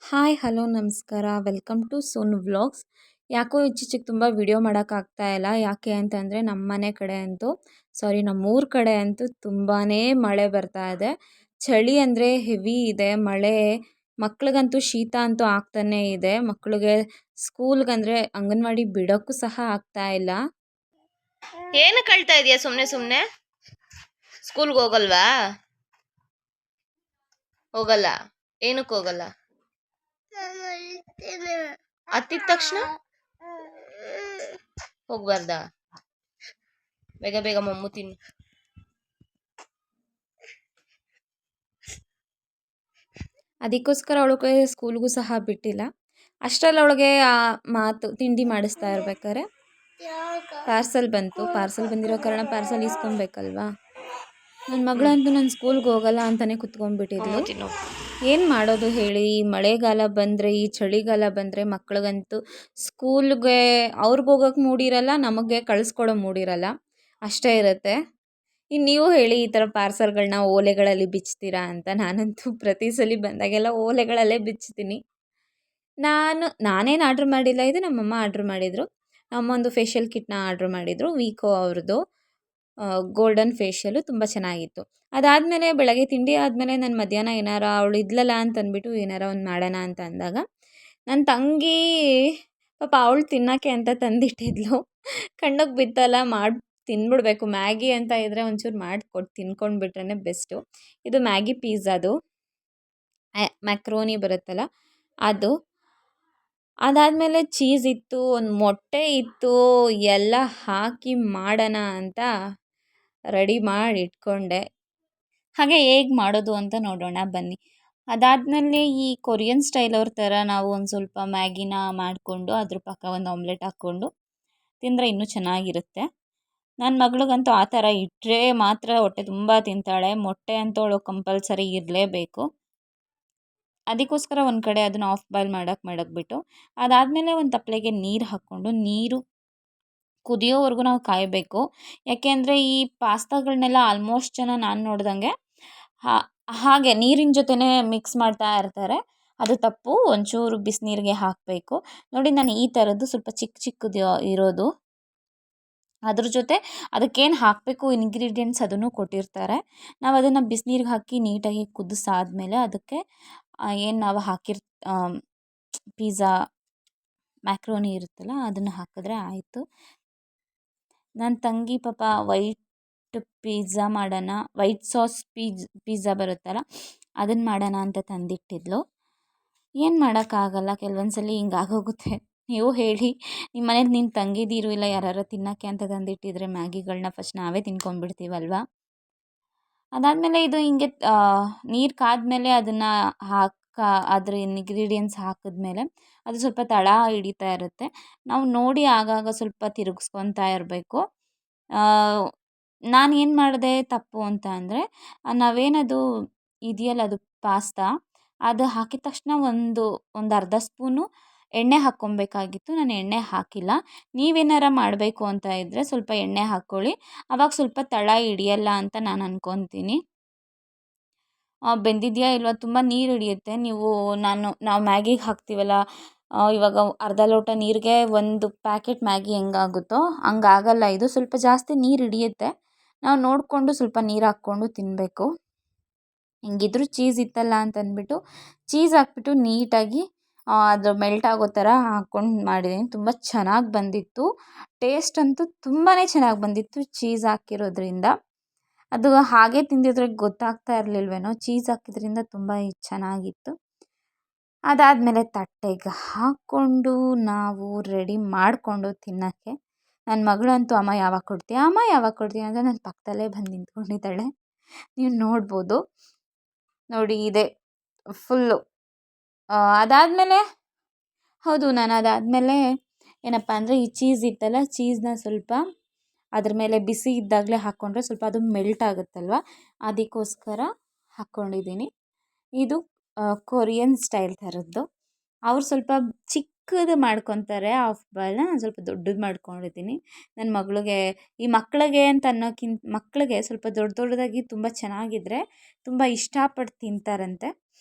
Hi hello ನಮಸ್ಕಾರ welcome to Sonu vlogs. ಯಾಕೋ ಇತ್ತೀಚೆಗೆ ತುಂಬ ವಿಡಿಯೋ ಮಾಡೋಕ್ಕಾಗ್ತಾ ಇಲ್ಲ. ಯಾಕೆ ಅಂತಂದರೆ ನಮ್ಮ ಮನೆ ಕಡೆ ಅಂತೂ ನಮ್ಮೂರ ಕಡೆ ಅಂತೂ ತುಂಬಾ ಮಳೆ ಬರ್ತಾ ಇದೆ. ಚಳಿ ಅಂದರೆ ಹೆವಿ ಇದೆ. ಮಳೆ ಮಕ್ಳಿಗಂತೂ ಶೀತ ಅಂತೂ ಆಗ್ತಾನೇ ಇದೆ. ಮಕ್ಕಳಿಗೆ ಸ್ಕೂಲ್ಗಂದರೆ ಅಂಗನವಾಡಿ ಬಿಡೋಕ್ಕೂ ಸಹ ಆಗ್ತಾ ಇಲ್ಲ. ಏನು ಕಳ್ತಾ ಇದೀಯಾ ಸುಮ್ನೆ ಸುಮ್ನೆ? ಸ್ಕೂಲ್ಗೆ ಹೋಗಲ್ವಾ? ಹೋಗಲ್ಲ. ಏನಕ್ಕೆ ಹೋಗಲ್ಲ? ಹತ್ತಿದ ತಕ್ಷಣ ಹೋಗ್ಬಾರ್ದಾ? ಬೇಗ ಬೇಗ ಮೊಮ್ಮು ತಿನ್ನು. ಅದಕ್ಕೋಸ್ಕರ ಅವಳಿಗೆ ಸ್ಕೂಲ್ಗೂ ಸಹ ಬಿಟ್ಟಿಲ್ಲ. ಅಷ್ಟರಲ್ಲಿ ಅವಳಿಗೆ ಆ ತಿಂಡಿ ಮಾಡಿಸ್ತಾ ಇರ್ಬೇಕಾದ್ರೆ ಪಾರ್ಸಲ್ ಬಂದಿರೋ ಕಾರಣ ಪಾರ್ಸಲ್ ಇಸ್ಕೊಬೇಕಲ್ವಾ. ನನ್ನ ಮಗಳಂತೂ ನಾನು ಸ್ಕೂಲ್ಗೆ ಹೋಗಲ್ಲ ಅಂತಲೇ ಕುತ್ಕೊಂಡ್ಬಿಟ್ಟಿದ್ಲು. ಏನು ಮಾಡೋದು ಹೇಳಿ, ಈ ಮಳೆಗಾಲ ಬಂದರೆ, ಈ ಚಳಿಗಾಲ ಬಂದರೆ ಮಕ್ಳಿಗಂತೂ ಸ್ಕೂಲ್ಗೆ ಅವ್ರಿಗೆ ಹೋಗೋಕೆ ಮೂಡಿರಲ್ಲ, ನಮಗೆ ಕಳಿಸ್ಕೊಡೋ ಮೂಡಿರಲ್ಲ, ಅಷ್ಟೇ ಇರುತ್ತೆ. ಇನ್ನು ನೀವು ಹೇಳಿ, ಈ ಥರ ಪಾರ್ಸಲ್ಗಳನ್ನ ಓಲೆಗಳಲ್ಲಿ ಬಿಚ್ತೀರಾ ಅಂತ. ನಾನಂತೂ ಪ್ರತಿ ಸಲ ಬಂದಾಗೆಲ್ಲ ಓಲೆಗಳಲ್ಲೇ ಬಿಚ್ತೀನಿ. ನಾನೇನು ಆರ್ಡ್ರ್ ಮಾಡಿಲ್ಲ, ಇದು ನಮ್ಮಮ್ಮ ಆರ್ಡ್ರ್ ಮಾಡಿದರು. ನಮ್ಮಮ್ಮ ಒಂದು ಫೇಶಿಯಲ್ ಕಿಟ್ನ ಆರ್ಡ್ರ್ ಮಾಡಿದರು, ವೀಕೋ ಅವ್ರದ್ದು ಗೋಲ್ಡನ್ ಫೇಶಿಯಲು, ತುಂಬ ಚೆನ್ನಾಗಿತ್ತು. ಅದಾದಮೇಲೆ ಬೆಳಗ್ಗೆ ತಿಂಡಿ ಆದಮೇಲೆ ನಾನು ಮಧ್ಯಾಹ್ನ ಏನಾರ ಅವಳು ಇದ್ಲಲ್ಲ ಅಂತಂದ್ಬಿಟ್ಟು ಏನಾರ ಒಂದು ಮಾಡೋಣ ಅಂತ ಅಂದಾಗ ನನ್ನ ತಂಗಿ ಪಾಪ ಅವಳು ತಿನ್ನೋಕ್ಕೆ ಅಂತ ತಂದಿಟ್ಟಿದ್ಲು. ಕಣ್ಣಿಗೆ ಬಿತ್ತಲ್ಲ, ಮಾಡಿ ತಿಂದ್ಬಿಡ್ಬೇಕು. ಮ್ಯಾಗಿ ಅಂತ ಇದ್ದರೆ ಒಂಚೂರು ಮಾಡಿಕೊಟ್ಟು ತಿನ್ಕೊಂಡ್ಬಿಟ್ರೆ ಬೆಸ್ಟು. ಇದು ಮ್ಯಾಗಿ ಪಿಜ್ಜಾದು ಮ್ಯಾಕ್ರೋನಿ ಬರುತ್ತಲ್ಲ ಅದು. ಅದಾದಮೇಲೆ ಚೀಸ್ ಇತ್ತು, ಒಂದು ಮೊಟ್ಟೆ ಇತ್ತು, ಎಲ್ಲ ಹಾಕಿ ಮಾಡೋಣ ಅಂತ ರೆಡಿ ಮಾಡಿ ಇಟ್ಕೊಂಡೆ. ಹಾಗೆ ಹೇಗೆ ಮಾಡೋದು ಅಂತ ನೋಡೋಣ ಬನ್ನಿ. ಅದಾದಮೇಲೆ ಈ ಕೊರಿಯನ್ ಸ್ಟೈಲ್ ಅವ್ರ ಥರ ನಾವು ಒಂದು ಸ್ವಲ್ಪ ಮ್ಯಾಗಿನ ಮಾಡಿಕೊಂಡು ಅದ್ರ ಪಕ್ಕ ಒಂದು ಆಮ್ಲೆಟ್ ಹಾಕ್ಕೊಂಡು ತಿಂದರೆ ಇನ್ನೂ ಚೆನ್ನಾಗಿರುತ್ತೆ. ನನ್ನ ಮಗಳಿಗಂತೂ ಆ ಥರ ಇಟ್ಟರೆ ಮಾತ್ರ ಹೊಟ್ಟೆ ತುಂಬ ತಿಂತಾಳೆ. ಮೊಟ್ಟೆ ಅಂತೂ ಅವಳು ಕಂಪಲ್ಸರಿ ಇರಲೇಬೇಕು. ಅದಕ್ಕೋಸ್ಕರ ಒಂದು ಕಡೆ ಅದನ್ನು ಆಫ್ ಬಾಯ್ಲ್ ಮಾಡಕ್ಬಿಟ್ಟು ಅದಾದಮೇಲೆ ಒಂದು ತಪ್ಪಲೆಗೆ ನೀರು ಹಾಕ್ಕೊಂಡು, ನೀರು ಕುದಿಯೋವರೆಗೂ ನಾವು ಕಾಯಬೇಕು. ಯಾಕೆಂದರೆ ಈ ಪಾಸ್ತಾಗಳನ್ನೆಲ್ಲ ಆಲ್ಮೋಸ್ಟ್ ಜನ ನಾನು ನೋಡ್ದಂಗೆ ಹಾಗೆ ನೀರಿನ ಜೊತೆನೇ ಮಿಕ್ಸ್ ಮಾಡ್ತಾ ಇರ್ತಾರೆ. ಅದು ತಪ್ಪು. ಒಂಚೂರು ಬಿಸಿನೀರಿಗೆ ಹಾಕಬೇಕು. ನೋಡಿ, ನಾನು ಈ ಥರದ್ದು ಸ್ವಲ್ಪ ಚಿಕ್ಕದು ಇರೋದು, ಅದ್ರ ಜೊತೆ ಅದಕ್ಕೇನು ಹಾಕಬೇಕು ಇಂಗ್ರೀಡಿಯೆಂಟ್ಸ್ ಅದನ್ನು ಕೊಟ್ಟಿರ್ತಾರೆ. ನಾವು ಅದನ್ನು ಬಿಸಿನೀರಿಗೆ ಹಾಕಿ ನೀಟಾಗಿ ಕುದಿಸಾದ್ಮೇಲೆ ಅದಕ್ಕೆ ಏನು ನಾವು ಪಿಜ್ಜಾ ಮ್ಯಾಕ್ರೋನಿ ಇರುತ್ತಲ್ಲ ಅದನ್ನು ಹಾಕಿದ್ರೆ ಆಯಿತು. ನನ್ನ ತಂಗಿ ಪಾಪ ವೈಟ್ ಪಿಜ್ಜಾ ಮಾಡೋಣ, ವೈಟ್ ಸಾಸ್ ಪಿಜ್ಜಾ ಬರುತ್ತಲ್ಲ ಅದನ್ನು ಮಾಡೋಣ ಅಂತ ತಂದಿಟ್ಟಿದ್ಲು. ಏನು ಮಾಡೋಕ್ಕಾಗಲ್ಲ, ಕೆಲವೊಂದು ಸಲ ಹಿಂಗಾಗೋಗುತ್ತೆ. ನೀವು ಹೇಳಿ, ನಿಮ್ಮ ಮನೇಲಿ ನಿನ್ನ ತಂಗಿದಿರು ಇಲ್ಲ ಯಾರು ತಿನ್ನೋಕ್ಕೆ ಅಂತ ತಂದಿಟ್ಟಿದ್ರೆ ಮ್ಯಾಗಿಗಳನ್ನ ಫಸ್ಟ್ ನಾವೇ ತಿನ್ಕೊಂಡ್ಬಿಡ್ತೀವಲ್ವ. ಅದಾದಮೇಲೆ ಇದು ಹಿಂಗೆ ನೀರು ಕಾದ್ಮೇಲೆ ಅದನ್ನು ಅದ್ರ ಇಂಗ್ರೀಡಿಯೆಂಟ್ಸ್ ಹಾಕಿದ್ಮೇಲೆ ಅದು ಸ್ವಲ್ಪ ತಳ ಹಿಡಿತಾ ಇರುತ್ತೆ. ನಾವು ನೋಡಿ ಆಗಾಗ ಸ್ವಲ್ಪ ತಿರುಗಿಸ್ಕೊತಾ ಇರಬೇಕು. ನಾನು ಏನು ಮಾಡಿದೆ ತಪ್ಪು ಅಂತ ಅಂದರೆ, ನಾವೇನದು ಇದೆಯಲ್ಲ ಅದು ಪಾಸ್ತಾ, ಅದು ಹಾಕಿದ ತಕ್ಷಣ ಒಂದು ಅರ್ಧ ಸ್ಪೂನು ಎಣ್ಣೆ ಹಾಕ್ಕೊಬೇಕಾಗಿತ್ತು. ನಾನು ಎಣ್ಣೆ ಹಾಕಿಲ್ಲ. ನೀವೇನಾರ ಮಾಡಬೇಕು ಅಂತ ಇದ್ದರೆ ಸ್ವಲ್ಪ ಎಣ್ಣೆ ಹಾಕ್ಕೊಳ್ಳಿ, ಆವಾಗ ಸ್ವಲ್ಪ ತಳ ಹಿಡಿಯಲ್ಲ ಅಂತ ನಾನು ಅಂದ್ಕೊತೀನಿ. ಬೆಂದಿದೆಯಾ ಇಲ್ವಾ, ತುಂಬ ನೀರು ಹಿಡಿಯುತ್ತೆ. ನಾವು ಮ್ಯಾಗಿಗೆ ಹಾಕ್ತೀವಲ್ಲ, ಇವಾಗ ಅರ್ಧ ಲೋಟ ನೀರಿಗೆ ಒಂದು ಪ್ಯಾಕೆಟ್ ಮ್ಯಾಗಿ ಹೆಂಗಾಗುತ್ತೋ ಹಂಗಾಗಲ್ಲ. ಇದು ಸ್ವಲ್ಪ ಜಾಸ್ತಿ ನೀರು ಹಿಡಿಯುತ್ತೆ. ನಾವು ನೋಡಿಕೊಂಡು ಸ್ವಲ್ಪ ನೀರು ಹಾಕ್ಕೊಂಡು ತಿನ್ನಬೇಕು. ಹಿಂಗಿದ್ರೂ ಚೀಸ್ ಇತ್ತಲ್ಲ ಅಂತಂದ್ಬಿಟ್ಟು ಚೀಸ್ ಹಾಕ್ಬಿಟ್ಟು ನೀಟಾಗಿ ಅದು ಮೆಲ್ಟ್ ಆಗೋ ಥರ ಹಾಕ್ಕೊಂಡು ಮಾಡಿದ್ದೀನಿ. ತುಂಬ ಚೆನ್ನಾಗಿ ಬಂದಿತ್ತು. ಟೇಸ್ಟ್ ಅಂತೂ ತುಂಬಾ ಚೆನ್ನಾಗಿ ಬಂದಿತ್ತು ಚೀಸ್ ಹಾಕಿರೋದ್ರಿಂದ. ಅದು ಹಾಗೆ ತಿಂದಿದ್ರೆ ಗೊತ್ತಾಗ್ತಾ ಇರಲಿಲ್ವೇನೋ, ಚೀಸ್ ಹಾಕಿದ್ರಿಂದ ತುಂಬ ಚೆನ್ನಾಗಿತ್ತು. ಅದಾದಮೇಲೆ ತಟ್ಟೆಗೆ ಹಾಕ್ಕೊಂಡು ನಾವು ರೆಡಿ ಮಾಡಿಕೊಂಡು ತಿನ್ನೋಕ್ಕೆ. ನನ್ನ ಮಗಳಂತೂ ಅಮ್ಮ ಯಾವಾಗ ಕೊಡ್ತೀಯ ಅಂತ ನನ್ನ ಪಕ್ಕದಲ್ಲೇ ಬಂದು ನಿಂತ್ಕೊಂಡಿದ್ದಾಳೆ. ನೀವು ನೋಡ್ಬೋದು. ನೋಡಿ, ಇದೆ ಫುಲ್ಲು. ಅದಾದಮೇಲೆ ನಾನು ಅದಾದಮೇಲೆ ಏನಪ್ಪ ಅಂದರೆ, ಈ ಚೀಸ್ ಇತ್ತಲ್ಲ, ಚೀಸ್ನ ಸ್ವಲ್ಪ ಅದ್ರ ಮೇಲೆ ಬಿಸಿ ಇದ್ದಾಗಲೇ ಹಾಕ್ಕೊಂಡ್ರೆ ಸ್ವಲ್ಪ ಅದು ಮೆಲ್ಟ್ ಆಗುತ್ತಲ್ವ, ಅದಕ್ಕೋಸ್ಕರ ಹಾಕ್ಕೊಂಡಿದ್ದೀನಿ. ಇದು ಕೊರಿಯನ್ ಸ್ಟೈಲ್ ಥರದ್ದು. ಅವ್ರು ಸ್ವಲ್ಪ ಚಿಕ್ಕದು ಮಾಡ್ಕೊತಾರೆ ಆಫ್ ಬಾಯ್ಲ್ನ, ನಾನು ಸ್ವಲ್ಪ ದೊಡ್ಡದು ಮಾಡ್ಕೊಂಡಿದ್ದೀನಿ. ನನ್ನ ಮಕ್ಕಳಿಗೆ ಅಂತ ಅನ್ನೋಕ್ಕಿಂತ ಮಕ್ಕಳಿಗೆ ಸ್ವಲ್ಪ ದೊಡ್ಡದಾಗಿ ತುಂಬ ಚೆನ್ನಾಗಿದ್ದರೆ ತುಂಬ ಇಷ್ಟಪಟ್ಟು ತಿಂತಾರಂತೆ.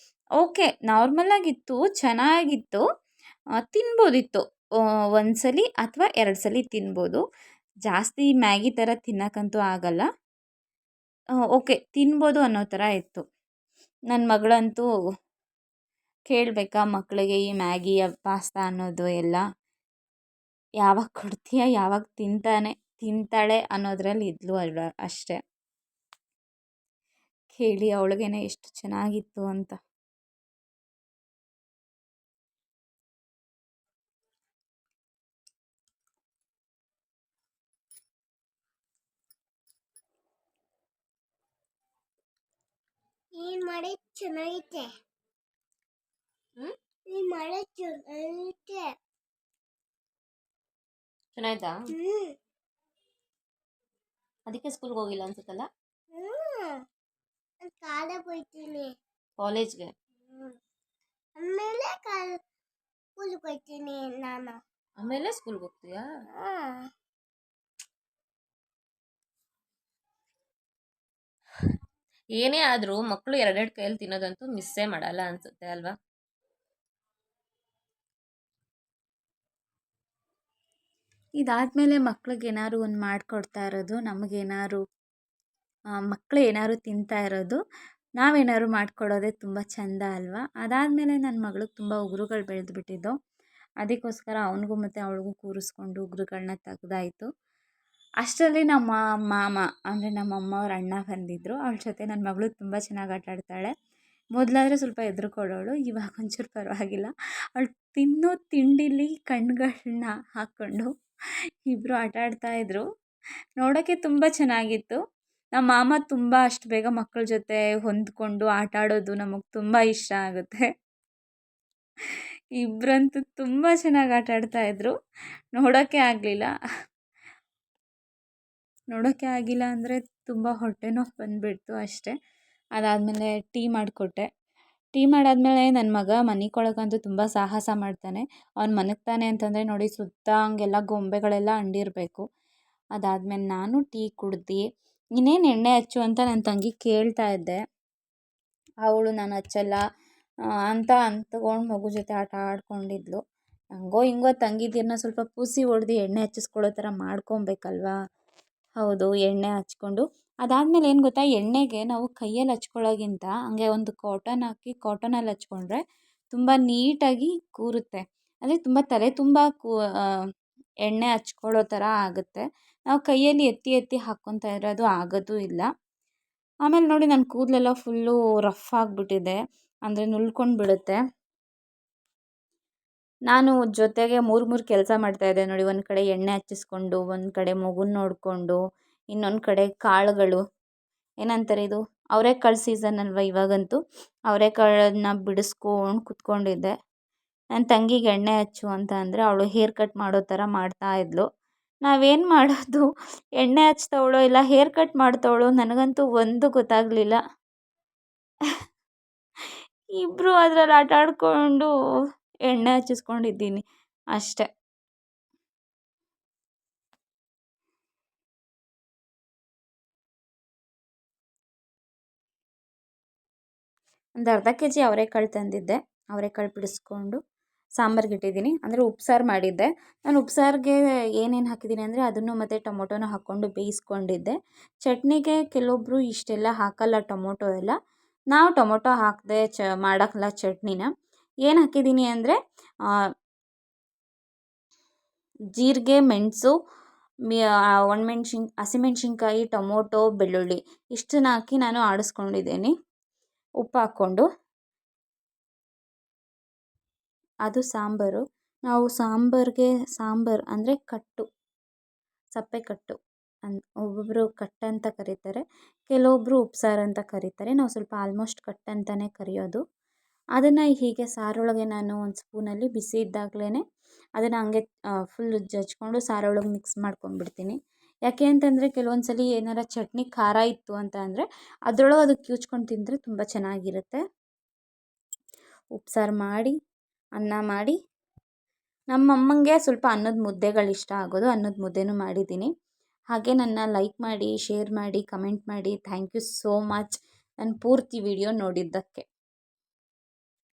ಓಕೆ ನಾರ್ಮಲಾಗಿತ್ತು, ಚೆನ್ನಾಗಿತ್ತು. ತಿನ್ಬೋದಿತ್ತು. ಒಂದು ಸಲ ಅಥವಾ 2 ಸಲ ತಿನ್ಬೋದು. ಜಾಸ್ತಿ ಮ್ಯಾಗಿ ಥರ ತಿನ್ನಕ್ಕಂತೂ ಆಗಲ್ಲ. ಓಕೆ ತಿನ್ಬೋದು ಅನ್ನೋ ಥರ ಇತ್ತು. ನನ್ನ ಮಗಳಂತೂ ಕೇಳಬೇಕಾ ಮಕ್ಕಳಿಗೆ ಈ ಮ್ಯಾಗಿ ಪಾಸ್ತಾ ಅನ್ನೋದು ಎಲ್ಲ ಯಾವಾಗ ಕೊಡ್ತೀಯ ಯಾವಾಗ ತಿಂತಾಳೆ ಅನ್ನೋದ್ರಲ್ಲಿ ಇದ್ಲು ಅಷ್ಟೇ. ಕೇಳಿ ಅವಳಿಗೇನೆ ಎಷ್ಟು ಚೆನ್ನಾಗಿತ್ತು ಅಂತ. ಈ ಮಳೆ ಚೆನ್ನಾಗೈತೆ. ಈ ಮಳೆ ಚೆನ್ನಾಗೈತೆ. ಚೆನ್ನಾಯ್ತಾ? ಅದಕ್ಕೆ ಸ್ಕೂಲ್ಗೆ ಹೋಗಿಲ್ಲ ಅನ್ಸುತ್ತಲ್ಲ. ಕಾಲ ಹೋಯ್ತೀನಿ ಕಾಲೇಜ್ಗೆ. ಆಮೇಲೆ ಸ್ಕೂಲ್ಗೆ ಹೋಯ್ತೀನಿ ನಾನು. ಆಮೇಲೆ ಸ್ಕೂಲ್ಗೆ ಹೋಗ್ತೀಯಾ? ಏನೇ ಆದ್ರೂ ಮಕ್ಕಳು ಎರಡೆರಡು ಕೈಯಲ್ಲಿ ತಿನ್ನೋದಂತೂ ಮಿಸ್ಸೇ ಮಾಡಲ್ಲ ಅನ್ಸುತ್ತೆ ಅಲ್ವಾ? ಇದಾದಮೇಲೆ ಮಕ್ಳಿಗೆ ಏನಾದ್ರು ಒಂದು ಮಾಡಿಕೊಡ್ತಾ ಇರೋದು, ನಮಗೇನಾದ್ರು ಮಕ್ಕಳು ಏನಾದ್ರು ತಿಂತಾ ಇರೋದು, ನಾವೇನಾದ್ರು ಮಾಡಿಕೊಡೋದೇ ತುಂಬ ಚೆಂದ ಅಲ್ವಾ? ಅದಾದಮೇಲೆ ನನ್ನ ಮಗಳಿಗೆ ತುಂಬ ಉಗುರುಗಳು ಬೆಳೆದ್ಬಿಟ್ಟಿದ್ದು. ಅದಕ್ಕೋಸ್ಕರ ಅವನಿಗೂ ಮತ್ತು ಅವಳಿಗೂ ಕೂರಿಸ್ಕೊಂಡು ಉಗುರುಗಳನ್ನ ತೆಗ್ದಾಯಿತು. ಅಷ್ಟರಲ್ಲಿ ನಮ್ಮ ಮಾಮ ಅಂದರೆ ನಮ್ಮ ಅಮ್ಮವ್ರ ಅಣ್ಣ ಬಂದಿದ್ದರು. ಅವಳ ಜೊತೆ ನನ್ನ ಮಗಳು ತುಂಬ ಚೆನ್ನಾಗಿ ಆಟ ಆಡ್ತಾಳೆ. ಮೊದಲಾದರೆ ಸ್ವಲ್ಪ ಹೆದರ್ಕೊಳ್ಳೋಳು, ಇವಾಗ ಒಂಚೂರು ಪರವಾಗಿಲ್ಲ. ಅವಳು ತಿನ್ನೋ ತಿಂಡಿಲಿ ಕಣ್ಣುಗಳನ್ನ ಹಾಕ್ಕೊಂಡು ಇಬ್ಬರು ಆಟ ಆಡ್ತಾಯಿದ್ರು. ನೋಡೋಕ್ಕೆ ತುಂಬ ಚೆನ್ನಾಗಿತ್ತು. ನಮ್ಮ ಮಾಮ ತುಂಬ ಅಷ್ಟು ಬೇಗ ಮಕ್ಕಳ ಜೊತೆ ಹೊಂದ್ಕೊಂಡು ಆಟ ಆಡೋದು ನಮಗೆ ತುಂಬ ಇಷ್ಟ ಆಗುತ್ತೆ. ಇಬ್ಬರಂತೂ ತುಂಬ ಚೆನ್ನಾಗಿ ಆಟ ಆಡ್ತಾಯಿದ್ರು. ನೋಡೋಕ್ಕೆ ಆಗಿಲ್ಲ ಅಂದರೆ ತುಂಬ ಹೊಟ್ಟೆ ನೋವು ಬಂದುಬಿಡ್ತು ಅಷ್ಟೇ. ಅದಾದಮೇಲೆ ಟೀ ಮಾಡಿಕೊಟ್ಟೆ. ಟೀ ಮಾಡಾದ್ಮೇಲೆ ನನ್ನ ಮಗ ಮನಿಕೊಳಕ್ಕಂತೂ ತುಂಬ ಸಾಹಸ ಮಾಡ್ತಾನೆ. ಅವ್ನು ಮನಗ್ತಾನೆ ಅಂತಂದರೆ ನೋಡಿ ಸುತ್ತ ಹಂಗೆಲ್ಲ ಗೊಂಬೆಗಳೆಲ್ಲ ಅಂಟಿರಬೇಕು. ಅದಾದಮೇಲೆ ನಾನು ಟೀ ಕುಡ್ದು ಇನ್ನೇನು ಎಣ್ಣೆ ಹಚ್ಚು ಅಂತ ನನ್ನ ತಂಗಿ ಕೇಳ್ತಾ ಇದ್ದೆ. ಅವಳು ನಾನು ಹಚ್ಚಲ್ಲ ಅಂತ ಅಂತ್ಕೊಂಡು ಮಗು ಜೊತೆ ಆಟ ಆಡ್ಕೊಂಡಿದ್ಲು. ಹಂಗೋ ಹಿಂಗೋ ತಂಗಿದಿರನ್ನ ಸ್ವಲ್ಪ ಪೂಸಿ ಹೊಡೆದು ಎಣ್ಣೆ ಹಚ್ಚಿಸ್ಕೊಳ್ಳೋ ಥರ ಮಾಡ್ಕೊಬೇಕಲ್ವಾ? ಹೌದು, ಎಣ್ಣೆ ಹಚ್ಕೊಂಡು ಅದಾದಮೇಲೆ ಏನು ಗೊತ್ತಾ, ಎಣ್ಣೆಗೆ ನಾವು ಕೈಯಲ್ಲಿ ಹಚ್ಕೊಳ್ಳೋಕ್ಕಿಂತ ಹಂಗೆ ಒಂದು ಕಾಟನ್ ಹಾಕಿ ಕಾಟನಲ್ಲಿ ಹಚ್ಕೊಂಡ್ರೆ ತುಂಬ ನೀಟಾಗಿ ಕೂರುತ್ತೆ. ಅಂದರೆ ತುಂಬ ತಲೆ ತುಂಬ ಎಣ್ಣೆ ಹಚ್ಕೊಳ್ಳೋ ಥರ ಆಗುತ್ತೆ. ನಾವು ಕೈಯಲ್ಲಿ ಎತ್ತಿ ಎತ್ತಿ ಹಾಕ್ಕೊತಾ ಇದ್ರೆ ಅದು ಆಗೋದು ಇಲ್ಲ. ಆಮೇಲೆ ನೋಡಿ ನನ್ನ ಕೂದಲೆಲ್ಲ ಫುಲ್ಲು ರಫ್ ಆಗಿಬಿಟ್ಟಿದೆ, ಅಂದರೆ ನುಲ್ಕೊಂಡು ಬಿಡುತ್ತೆ. ನಾನು ಜೊತೆಗೆ 3 ಕೆಲಸ ಮಾಡ್ತಾಯಿದ್ದೆ ನೋಡಿ. ಒಂದು ಕಡೆ ಎಣ್ಣೆ ಹಚ್ಚಿಸ್ಕೊಂಡು, ಒಂದು ಕಡೆ ಮಗುನ ನೋಡಿಕೊಂಡು, ಇನ್ನೊಂದು ಕಡೆ ಕಾಳುಗಳು ಏನಂತಾರೆ ಇದು ಅವರೆಕಾಳು ಸೀಸನ್ ಅಲ್ವಾ ಇವಾಗಂತೂ. ಅವರೆಕಾಳನ್ನ ಬಿಡಿಸ್ಕೊಂಡು ಕೂತ್ಕೊಂಡಿದ್ದೆ. ನನ್ನ ತಂಗಿಗೆ ಎಣ್ಣೆ ಹಚ್ಚು ಅಂತ ಅಂದರೆ ಅವಳು ಹೇರ್ ಕಟ್ ಮಾಡೋ ಥರ ಮಾಡ್ತಾಯಿದ್ಲು. ನಾವೇನು ಮಾಡೋದು, ಎಣ್ಣೆ ಹಚ್ತವಳೋ ಇಲ್ಲ ಹೇರ್ ಕಟ್ ಮಾಡ್ತವಳೋ ನನಗಂತೂ ಒಂದು ಗೊತ್ತಾಗಲಿಲ್ಲ. ಇಬ್ಬರು ಅದರಲ್ಲಿ ಆಟ ಆಡಿಕೊಂಡು ಎಣ್ಣೆ ಹಚ್ಚಿಸ್ಕೊಂಡಿದ್ದೀನಿ ಅಷ್ಟೆ. ಒಂದು ಅರ್ಧ ಕೆ ಜಿ ಅವರೆಕಾಳು ತಂದಿದ್ದೆ. ಅವರೆಕಾಳು ಬಿಡಿಸ್ಕೊಂಡು ಸಾಂಬಾರ್ಗೆ ಇಟ್ಟಿದ್ದೀನಿ. ಅಂದರೆ ಉಪ್ಸಾರು ಮಾಡಿದ್ದೆ. ನಾನು ಉಪ್ಸಾರಿಗೆ ಏನೇನು ಹಾಕಿದ್ದೀನಿ ಅಂದರೆ ಅದನ್ನು ಮತ್ತು ಟೊಮೊಟೊನ ಹಾಕ್ಕೊಂಡು ಬೇಯಿಸ್ಕೊಂಡಿದ್ದೆ. ಚಟ್ನಿಗೆ ಕೆಲವೊಬ್ಬರು ಇಷ್ಟೆಲ್ಲ ಹಾಕಲ್ಲ ಟೊಮೊಟೊ ಎಲ್ಲ. ನಾವು ಟೊಮೊಟೊ ಹಾಕದೆ ಮಾಡೋಕ್ಕಲ್ಲ ಚಟ್ನಿನ. ಏನು ಹಾಕಿದ್ದೀನಿ ಅಂದರೆ ಜೀರಿಗೆ, ಮೆಣಸು, ಹಸಿಮೆಣ್ಸಿನ್ಕಾಯಿ, ಟೊಮೊಟೊ, ಬೆಳ್ಳುಳ್ಳಿ ಇಷ್ಟನ್ನ ಹಾಕಿ ನಾನು ಆಡಿಸ್ಕೊಂಡಿದ್ದೀನಿ ಉಪ್ಪು ಹಾಕ್ಕೊಂಡು. ಅದು ಸಾಂಬಾರು. ನಾವು ಸಾಂಬಾರು ಅಂದರೆ ಕಟ್ಟು, ಸಪ್ಪೆ ಕಟ್ಟು ಒಬ್ಬೊಬ್ಬರು ಕಟ್ಟು ಅಂತ ಕರೀತಾರೆ, ಕೆಲವೊಬ್ಬರು ಉಪ್ಸಾರು ಅಂತ ಕರೀತಾರೆ. ನಾವು ಸ್ವಲ್ಪ ಆಲ್ಮೋಸ್ಟ್ ಕಟ್ಟು ಅಂತಲೇ ಕರೆಯೋದು. ಅದನ್ನು ಹೀಗೆ ಸಾರೊಳಗೆ ನಾನು ಒಂದು ಸ್ಪೂನಲ್ಲಿ ಬಿಸಿ ಇದ್ದಾಗಲೇ ಅದನ್ನು ಹಂಗೆ ಫುಲ್ ಜಜ್ಕೊಂಡು ಸಾರೊಳಗೆ ಮಿಕ್ಸ್ ಮಾಡ್ಕೊಂಡ್ಬಿಡ್ತೀನಿ. ಯಾಕೆ ಅಂತಂದರೆ ಕೆಲವೊಂದು ಸಲ ಏನಾರ ಚಟ್ನಿ ಖಾರ ಇತ್ತು ಅಂತ ಅಂದರೆ ಅದರೊಳಗೆ ಅದು ಕಿವುಚ್ಕೊಂಡು ತಿಂದರೆ ತುಂಬ ಚೆನ್ನಾಗಿರುತ್ತೆ. ಉಪ್ಸಾರು ಮಾಡಿ, ಅನ್ನ ಮಾಡಿ, ನಮ್ಮಮ್ಮಂಗೆ ಸ್ವಲ್ಪ ಅನ್ನದ ಮುದ್ದೆಗಳು ಇಷ್ಟ ಆಗೋದು. ಅನ್ನದ ಮುದ್ದೆನೂ ಮಾಡಿದ್ದೀನಿ. ಹಾಗೆ ನನ್ನ ಲೈಕ್ ಮಾಡಿ, ಶೇರ್ ಮಾಡಿ, ಕಮೆಂಟ್ ಮಾಡಿ. ಥ್ಯಾಂಕ್ ಯು ಸೋ ಮಚ್ ನನ್ನ ಪೂರ್ತಿ ವಿಡಿಯೋ ನೋಡಿದ್ದಕ್ಕೆ.